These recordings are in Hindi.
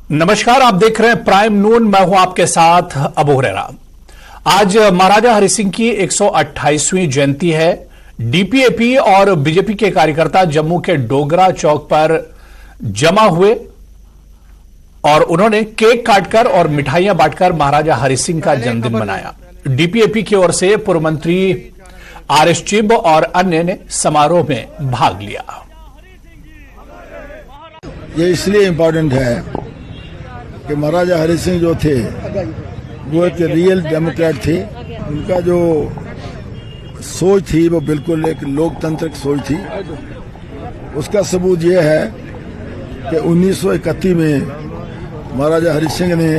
नमस्कार, आप देख रहे हैं प्राइम नून। मैं हूं आपके साथ अबू हुरैरा। आज महाराजा हरि सिंह की 128वीं जयंती है। डीपीएपी और बीजेपी के कार्यकर्ता जम्मू के डोगरा चौक पर जमा हुए और उन्होंने केक काटकर और मिठाइयां बांटकर महाराजा हरि सिंह का जन्मदिन मनाया। डीपीएपी की ओर से पूर्व मंत्री आरएस चिब और अन्य ने समारोह में भाग लिया। ये इसलिए इम्पोर्टेंट है कि महाराजा हरि सिंह जो थे वो एक रियल डेमोक्रेट थे। उनका जो सोच थी वो बिल्कुल एक लोकतांत्रिक सोच थी। उसका सबूत ये है कि 1931 में महाराजा हरि सिंह ने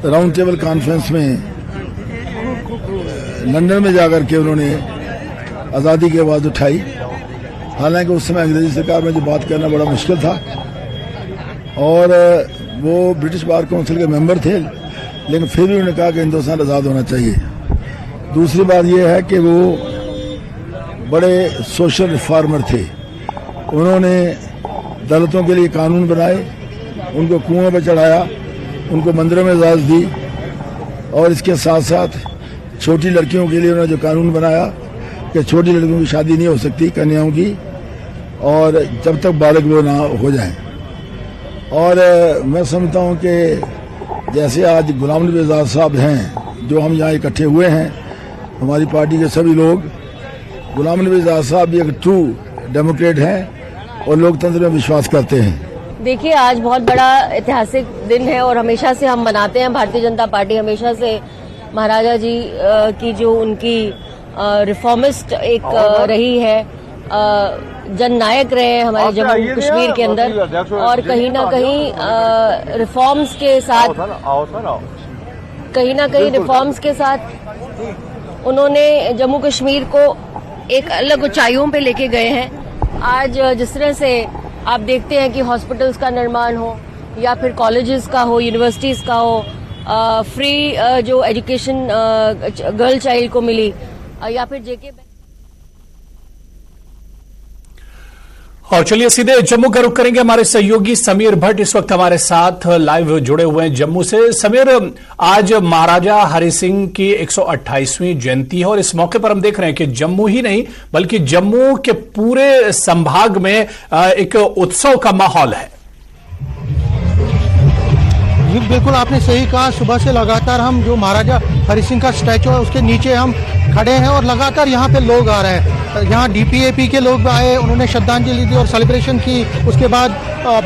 राउंड टेबल कॉन्फ्रेंस में लंदन में जाकर के उन्होंने आज़ादी की आवाज़ उठाई। हालांकि उस समय अंग्रेजी सरकार में जो बात करना बड़ा मुश्किल था और वो ब्रिटिश बार काउंसिल के मेंबर थे, लेकिन फिर भी उन्होंने कहा कि हिंदुस्तान आज़ाद होना चाहिए। दूसरी बात यह है कि वो बड़े सोशल रिफॉर्मर थे। उन्होंने दलितों के लिए कानून बनाए, उनको कुआं पर चढ़ाया, उनको मंदिरों में इजाज़त दी और इसके साथ साथ छोटी लड़कियों के लिए उन्होंने जो कानून बनाया कि छोटी लड़कियों की शादी नहीं हो सकती, कन्याओं की, और जब तक बालिग वो ना हो जाएं। और मैं समझता हूं कि जैसे आज गुलाम नबी आज़ाद साहब हैं, जो हम यहाँ इकट्ठे हुए हैं, हमारी पार्टी के सभी लोग, गुलाम नबी आज़ाद साहब भी एक ट्रू डेमोक्रेट हैं और लोकतंत्र में विश्वास करते हैं। देखिए, आज बहुत बड़ा ऐतिहासिक दिन है और हमेशा से हम मनाते हैं। भारतीय जनता पार्टी हमेशा से महाराजा जी की जो उनकी रिफॉर्मिस्ट एक रही है, जननायक रहे हैं हमारे जम्मू कश्मीर के अंदर, और कहीं ना कहीं रिफॉर्म्स के साथ उन्होंने जम्मू कश्मीर को एक अलग ऊंचाइयों पे लेके गए हैं। आज जिस तरह से आप देखते हैं कि हॉस्पिटल्स का निर्माण हो या फिर कॉलेजेस का हो, यूनिवर्सिटीज का हो, फ्री जो एजुकेशन गर्ल चाइल्ड को मिली, या फिर जेके। और चलिए सीधे जम्मू का रुख करेंगे। हमारे सहयोगी समीर भट्ट इस वक्त हमारे साथ लाइव जुड़े हुए हैं जम्मू से। समीर, आज महाराजा हरि सिंह की 128वीं जयंती है और इस मौके पर हम देख रहे हैं कि जम्मू ही नहीं बल्कि जम्मू के पूरे संभाग में एक उत्सव का माहौल है। बिल्कुल आपने सही कहा। सुबह से लगातार हम जो महाराजा हरि सिंह का स्टैचू है उसके नीचे हम खड़े हैं और लगातार यहाँ पे लोग आ रहे हैं। यहाँ डीपीएपी के लोग आए, उन्होंने श्रद्धांजलि दी और सेलिब्रेशन की। उसके बाद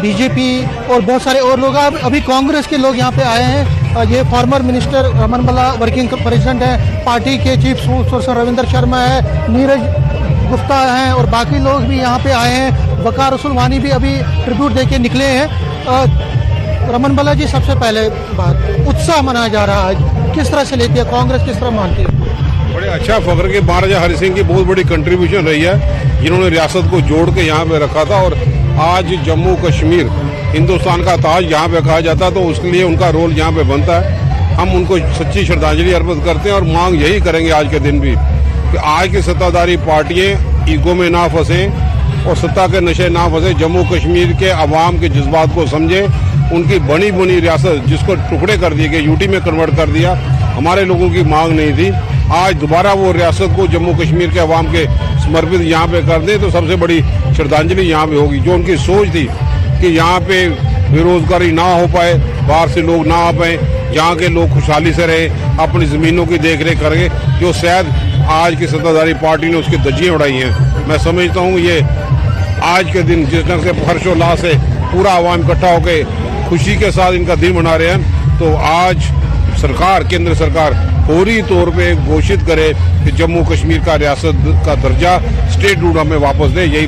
बीजेपी और बहुत सारे और लोग, अभी कांग्रेस के लोग यहाँ पे आए हैं। ये फॉर्मर मिनिस्टर रमन बल्ला वर्किंग प्रेसिडेंट है, पार्टी के चीफ स्पोक्सपर्सन रविंदर शर्मा है, नीरज गुप्ता हैं और बाकी लोग भी यहाँ पे आए हैं। वकार रसूल वानी भी अभी ट्रिब्यूट दे के निकले हैं। रमन बल्ला जी, सबसे पहले बात, उत्साह मनाया जा रहा है, किस तरह से लेती है कांग्रेस, किस तरह मानती है? बड़े अच्छा फख्र के महाराजा हरि सिंह की बहुत बड़ी कंट्रीब्यूशन रही है, जिन्होंने रियासत को जोड़ के यहाँ पे रखा था। और आज जम्मू कश्मीर हिंदुस्तान का ताज यहाँ पे कहा जाता, तो उसके लिए उनका रोल यहाँ पे बनता है। हम उनको सच्ची श्रद्धांजलि अर्पित करते हैं और मांग यही करेंगे आज के दिन भी कि आज की सत्ताधारी पार्टियां ईगो में ना फंसे और सत्ता के नशे ना फंसे, जम्मू कश्मीर के अवाम के जज्बात को समझे। उनकी बनी बुनी रियासत जिसको टुकड़े कर दिए गए, यूटी में कन्वर्ट कर दिया, हमारे लोगों की मांग नहीं थी। आज दोबारा वो रियासत को जम्मू कश्मीर के अवाम के समर्पित यहाँ पे कर दें तो सबसे बड़ी श्रद्धांजलि यहाँ पे होगी। जो उनकी सोच थी कि यहाँ पे बेरोजगारी ना हो पाए, बाहर से लोग ना आ पाए, यहाँ के लोग खुशहाली से रहे, अपनी जमीनों की देख रेख करेंगे, जो शायद आज की सत्ताधारी पार्टी ने उसकी धज्जियां उड़ाई हैं। मैं समझता हूँ ये आज के दिन जिस ढंग से हर्षोल्लास से पूरा अवाम इकट्ठा होकर खुशी के साथ इनका दिन मना रहे हैं, तो आज सरकार, केंद्र सरकार फौरी तौर पे घोषित करे कि जम्मू कश्मीर का रियासत का दर्जा स्टेटहुड हमें वापस दे। यही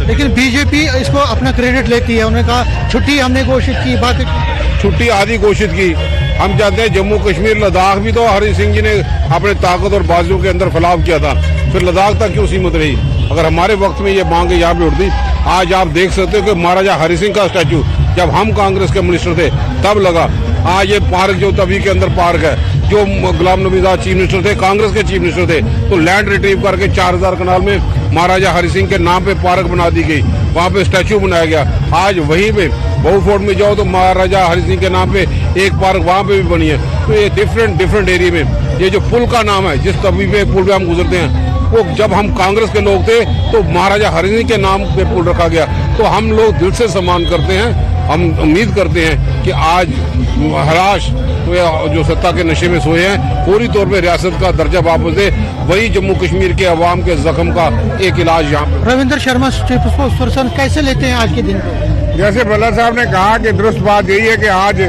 लेकिन बीजेपी इसको अपना क्रेडिट लेती है। उन्होंने कहा छुट्टी हमने घोषित की, बात छुट्टी आदि घोषित की। हम जानते हैं जम्मू कश्मीर, लद्दाख भी तो हरि सिंह जी ने अपने ताकत और बाजुओं के अंदर फैलाव किया था, फिर लद्दाख तक क्यों सीमित रही? अगर हमारे वक्त में ये मांगे यहाँ पे उठती, आज आप देख सकते हो कि महाराजा हरि सिंह का स्टैचू जब हम कांग्रेस के मिनिस्टर थे तब लगा। आज ये पार्क जो तभी के अंदर पार्क है, जो गुलाम नबी आज़ाद चीफ मिनिस्टर थे, कांग्रेस के चीफ मिनिस्टर थे, तो लैंड रिट्रीव करके 4000 कनाल में महाराजा हरि सिंह के नाम पे पार्क बना दी गई, वहां पे स्टैचू बनाया गया। आज वहीं पे बहु फोर्ट में जाओ तो महाराजा हरि सिंह के नाम पे एक पार्क वहां पे भी बनी है। तो ये डिफरेंट एरिया में ये जो पुल का नाम है, जिस तवी पे पुल पे हम गुजरते हैं, वो जब हम कांग्रेस के लोग थे तो महाराजा हरि सिंह के नाम पे पुल रखा गया। तो हम लोग दिल से सम्मान करते हैं। हम उम्मीद करते हैं कि आज महाराष्ट्र जो सत्ता के नशे में सोए हैं पूरी तौर पे रियासत का दर्जा वापस दे, वही जम्मू कश्मीर के अवाम के जख्म का एक इलाज यहाँ। रविंद्र शर्मा चीफ पर्सन कैसे लेते हैं आज के दिन को? जैसे भल्ला साहब ने कहा कि दुरुस्त बात यही है कि आज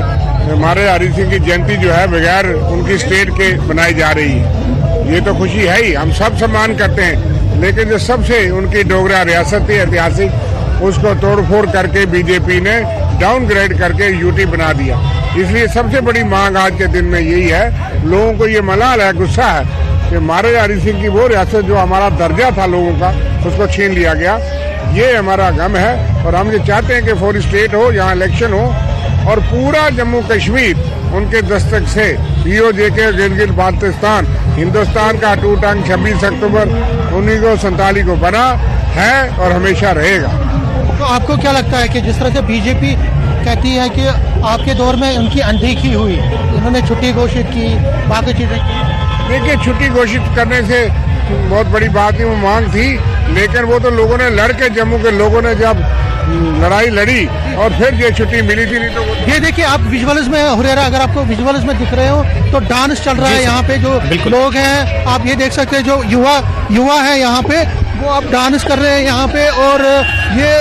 हमारे हरि सिंह की जयंती जो है बगैर उनकी स्टेट के बनाई जा रही है। ये तो खुशी है ही, हम सब सम्मान करते हैं, लेकिन जो सबसे उनकी डोगरा रियासत थी ऐतिहासिक, उसको तोड़फोड़ करके बीजेपी ने डाउनग्रेड करके यूटी बना दिया। इसलिए सबसे बड़ी मांग आज के दिन में यही है, लोगों को ये मलाल है, गुस्सा है कि महाराजा हरि सिंह की वो रियासत जो हमारा दर्जा था लोगों का, उसको छीन लिया गया। ये हमारा गम है और हम ये चाहते हैं कि फौरी स्टेट हो, यहाँ इलेक्शन हो और पूरा जम्मू कश्मीर उनके दस्तक से पीओजे के गिलगित बाल्टिस्तान हिंदुस्तान का टूट अंग 26 अक्टूबर 1947 को बना है और हमेशा रहेगा। तो आपको क्या लगता है कि जिस तरह से बीजेपी कहती है कि आपके दौर में उनकी अनदेखी हुई, उन्होंने छुट्टी घोषित की, बाकी चीजें? देखिए, छुट्टी घोषित करने से बहुत बड़ी बात ही वो मांग थी, लेकिन वो तो लोगों ने लड़के, जम्मू के लोगों ने जब लड़ाई लड़ी और फिर ये छुट्टी मिली थी। नहीं तो ये देखिए, आप विजुअल्स में हुरेरा, अगर आपको विजुअल्स में दिख रहे हो तो डांस चल रहा है यहाँ पे। जो लोग हैं आप ये देख सकते हैं, जो युवा है यहाँ पे, वो आप डांस कर रहे हैं यहाँ पे। और ये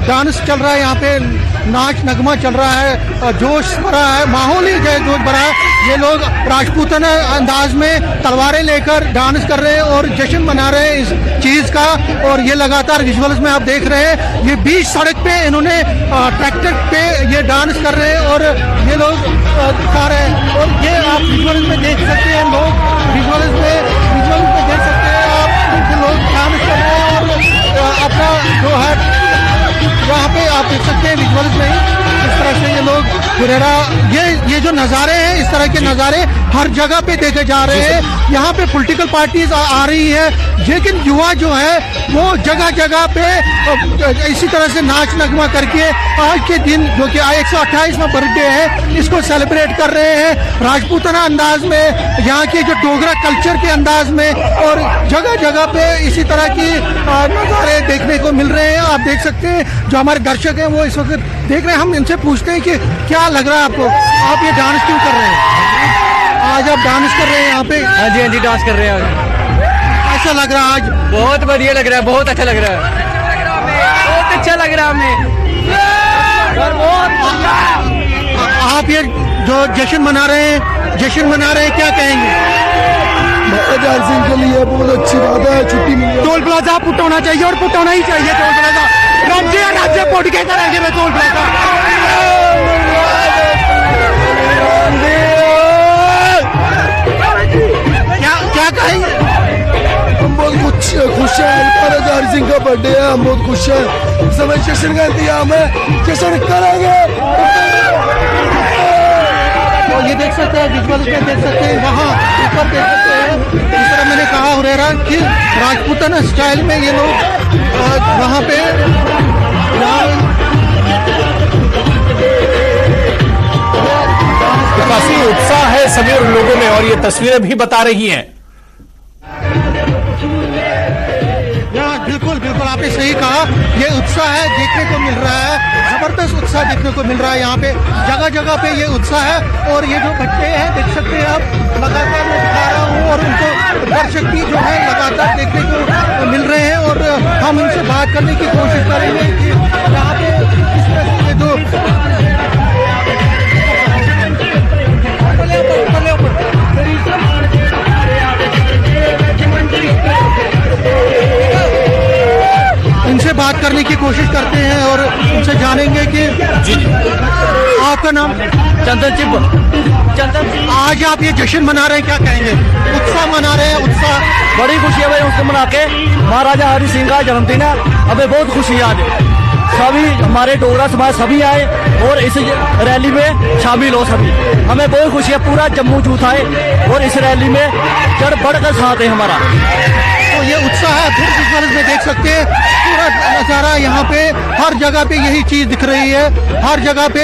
डांस चल रहा है यहाँ पे, नाच नगमा चल रहा है, जोश भरा है, माहौल ही जोश भरा है। ये लोग राजपूताना अंदाज में तलवारें लेकर डांस कर रहे हैं और जश्न मना रहे हैं इस चीज का। और ये लगातार विजुअल्स में आप देख रहे हैं, ये बीच सड़क पे इन्होंने ट्रैक्टर पे ये डांस कर रहे हैं और ये लोग दिखा रहे हैं। और ये आप विजुअल्स में देख सकते हैं, लोग विजुअल्स में देख सकते हैं आप, ये लोग डांस कर रहे हैं और अपना जो है यहाँ पे आप देख सकते हैं विजुअल्स में इस तरह से ये लोग हुरेरा, ये जो नज़ारे हैं, इस तरह के नज़ारे हर जगह पे देखे जा रहे हैं। यहाँ पे पॉलिटिकल पार्टीज आ रही है, लेकिन युवा जो है वो जगह जगह पे इसी तरह से नाच नगमा करके आज के दिन, जो कि 128वां बर्थडे है, इसको सेलिब्रेट कर रहे हैं राजपूताना अंदाज में, यहाँ के जो डोगरा कल्चर के अंदाज में। और जगह जगह पे इसी तरह की नज़ारे देखने को मिल रहे हैं। आप देख सकते हैं, जो हमारे दर्शक हैं वो इस वक्त देख रहे हैं। हम इनसे पूछते हैं कि क्या लग रहा है आपको, आप ये डांस क्यों कर रहे हैं? आज आप डांस कर रहे हैं यहाँ पे? हाँ जी डांस कर रहे हैं। कैसा लग रहा है आज? बहुत बढ़िया लग रहा है, बहुत अच्छा लग रहा है, बहुत अच्छा लग रहा है हमें। आप ये जो जश्न मना रहे हैं, क्या कहेंगे? महाराजा हरि सिंह के लिए बहुत अच्छी बात है, छुट्टी मिली। टोल प्लाजा पुट होना चाहिए और पुट होना ही चाहिए टोल प्लाजा। राज्य पुट के करेंगे मैं टोल प्लाजा। क्या कहेंगे? हम बहुत खुश हैं, महाराजा हरि सिंह का बर्थडे है, हम बहुत खुश हैं। इस समय जश्न का इंतजाम है, जश्न करेंगे। तो ये देख सकते हैं, विजुअल्स में देख सकते हैं, वहाँ ऊपर देख सकते हैं, जिस तरह मैंने कहा हुरेरा कि राजपूताना स्टाइल में ये लोग वहाँ पे काफी उत्साह है सभी लोगों में और ये तस्वीरें भी बता रही हैं। बिल्कुल आपने सही कहा, ये उत्साह है देखने को मिल रहा है, जबरदस्त उत्साह देखने को मिल रहा है यहाँ पे, जगह जगह पे ये उत्साह है। और ये जो बच्चे हैं देख सकते हैं आप, लगातार मैं दिखा रहा हूँ और उनको दर्शक भी जो है लगातार देखने को मिल रहे हैं। और हम इनसे बात करने की कोशिश करेंगे कि यहाँ पे किस तरह से जो इनसे बात करने की कोशिश करते हैं और उनसे जानेंगे कि आपका नाम? चंदन सिंह। आज आप ये जश्न मना रहे हैं, क्या कहेंगे? उत्साह मना रहे हैं, उत्साह। बड़ी खुशी है भाई, उसको मना के महाराजा हरि सिंह का जन्मदिन है, हमें बहुत खुशी है। आज सभी हमारे डोगरा समाज सभी आए और इस रैली में शामिल हो सभी, हमें बहुत खुशी है। पूरा जम्मू जूथ आए और इस रैली में चढ़ बढ़ कर साथ है हमारा। तो ये उत्साह फिर में देख सकते हैं। पूरा नज़ारा यहाँ पे हर जगह पे यही चीज़ दिख रही है। हर जगह पे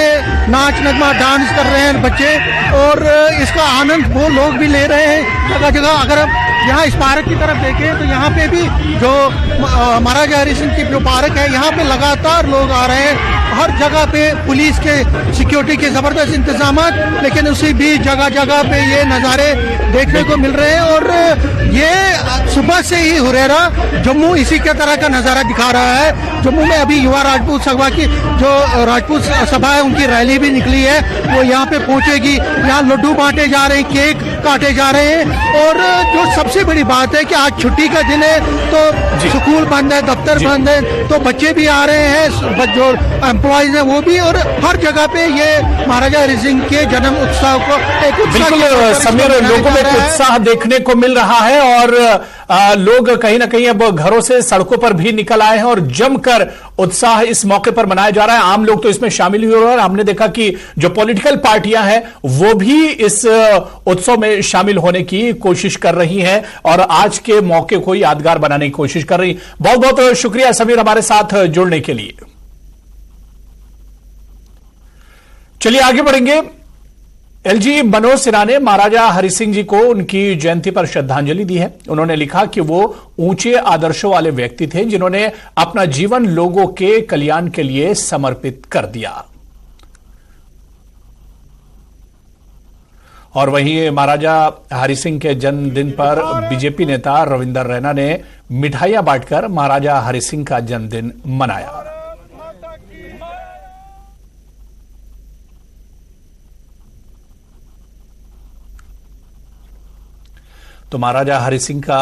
नाच नगमा डांस कर रहे हैं बच्चे, और इसका आनंद वो लोग भी ले रहे हैं जगह जगह। अगर आप यहाँ इस पार्क की तरफ देखें तो यहाँ पे भी जो महाराजा हरि सिंह की जो पार्क है, यहाँ पे लगातार लोग आ रहे हैं। हर जगह पे पुलिस के सिक्योरिटी के जबरदस्त इंतजाम, लेकिन उसी भी जगह जगह पे ये नज़ारे देखने को मिल रहे हैं। और ये सुबह से ही हुरेरा जम्मू इसी के तरह का नज़ारा दिखा रहा है। जम्मू में अभी युवा राजपूत सभा की जो राजपूत सभा है उनकी रैली भी निकली है, वो यहाँ पे पहुंचेगी। यहाँ लड्डू बांटे जा रहे हैं, केक काटे जा रहे हैं। और जो सबसे बड़ी बात है कि आज छुट्टी का दिन है, तो स्कूल बंद है, दफ्तर बंद है, तो बच्चे भी आ रहे हैं, जो एम्प्लॉयज हैं वो भी। और हर जगह पे ये महाराजा हरि सिंह के जन्म उत्सव को एक उत्साह बिल्कुल समीर, लोगों में एक उत्साह देखने को मिल रहा है, और लोग कहीं ना कहीं अब घरों से सड़कों पर भी निकल आए हैं और जमकर उत्साह इस मौके पर मनाया जा रहा है। आम लोग तो इसमें शामिल हुए और हमने देखा कि जो पॉलिटिकल पार्टियां हैं वो भी इस उत्सव में शामिल होने की कोशिश कर रही हैं और आज के मौके को यादगार बनाने की कोशिश कर रही। बहुत बहुत शुक्रिया समीर हमारे साथ जुड़ने के लिए। चलिए आगे बढ़ेंगे। एलजी मनोज सिन्हा ने महाराजा हरि सिंह जी को उनकी जयंती पर श्रद्धांजलि दी है। उन्होंने लिखा कि वो ऊंचे आदर्शों वाले व्यक्ति थे जिन्होंने अपना जीवन लोगों के कल्याण के लिए समर्पित कर दिया। और वहीं महाराजा हरि सिंह के जन्मदिन पर बीजेपी नेता रविंदर रैना ने मिठाइयां बांटकर महाराजा हरि सिंह का जन्मदिन मनाया। तो महाराजा हरि सिंह का